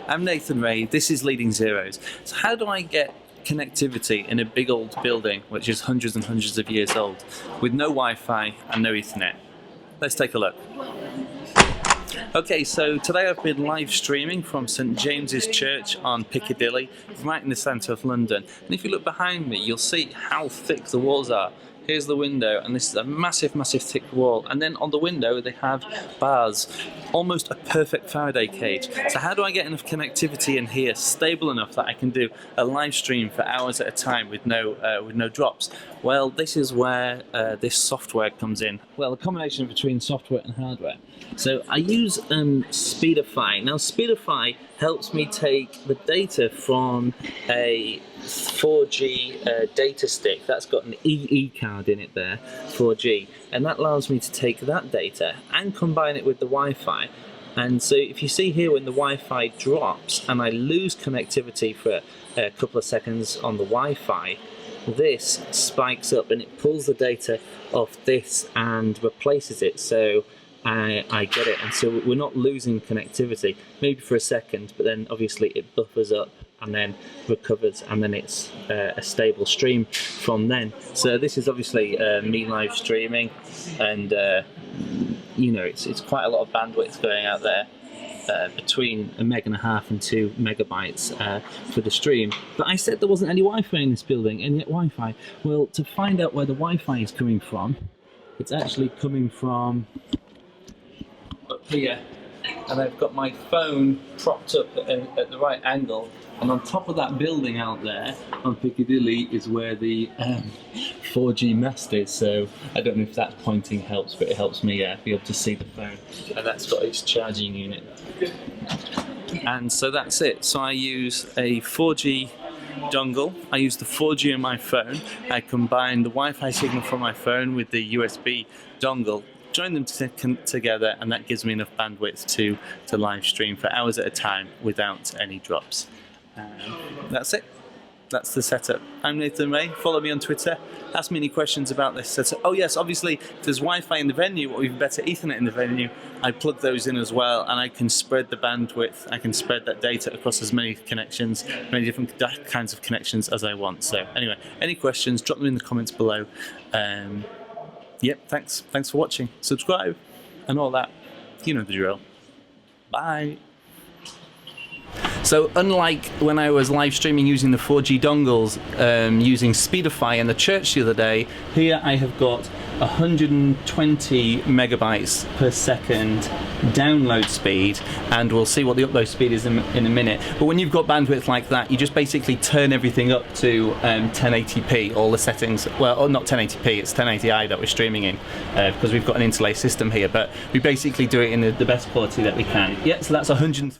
I'm Nathan Ray, this is Leading Zeros. So how do I get connectivity in a big old building which is hundreds and hundreds of years old with no Wi-Fi and no Ethernet? Let's take a look. Okay, so today I've been live streaming from St James's Church on Piccadilly, right in the centre of London. And if you look behind me, you'll see how thick the walls are. Here's the window, and this is a massive, massive thick wall. And then on the window, they have bars, almost a perfect Faraday cage. So how do I get enough connectivity in here, stable enough that I can do a live stream for hours at a time with no drops? Well, this is where this software comes in. Well, a combination between software and hardware. So I use Speedify. Now, Speedify helps me take the data from a 4G data stick that's got an EE card in it there, 4G, and that allows me to take that data and combine it with the Wi-Fi. And so if you see here, when the Wi-Fi drops and I lose connectivity for a couple of seconds on the Wi-Fi, this spikes up and it pulls the data off this and replaces it, so I get it. And so we're not losing connectivity, maybe for a second, but then obviously it buffers up and then recovers, and then it's a stable stream from then. So this is obviously me live streaming, and you know, it's quite a lot of bandwidth going out there, between 1.5 meg and 2 megabytes for the stream. But I said there wasn't any Wi-Fi in this building, and yet Wi-Fi. Well, to find out where the Wi-Fi is coming from, it's actually coming from up here, and I've got my phone propped up at the right angle, and on top of that building out there on Piccadilly is where the 4G mast is. So I don't know if that pointing helps, but it helps me be able to see the phone, and that's got its charging unit. And so that's it. So I use a 4G dongle, I use the 4G on my phone, I combine the Wi-Fi signal from my phone with the USB dongle, join them together, and that gives me enough bandwidth to live stream for hours at a time without any drops. That's it. That's the setup. I'm Nathan Ray. Follow me on Twitter. Ask me any questions about this setup. Oh yes, obviously, if there's Wi-Fi in the venue, or even better, Ethernet in the venue, I plug those in as well, and I can spread the bandwidth. I can spread that data across as many connections, many different kinds of connections as I want. So anyway, any questions, drop them in the comments below. Yep, thanks for watching. Subscribe and all that. You know the drill. Bye. So unlike when I was live streaming using the 4G dongles, using Speedify in the church the other day, here I have got 120 megabytes per second download speed, and we'll see what the upload speed is in a minute. But when you've got bandwidth like that, you just basically turn everything up to 1080p, all the settings. Well, not 1080p, it's 1080i that we're streaming in, because we've got an interlaced system here, but we basically do it in the best quality that we can. Yeah, so that's 103.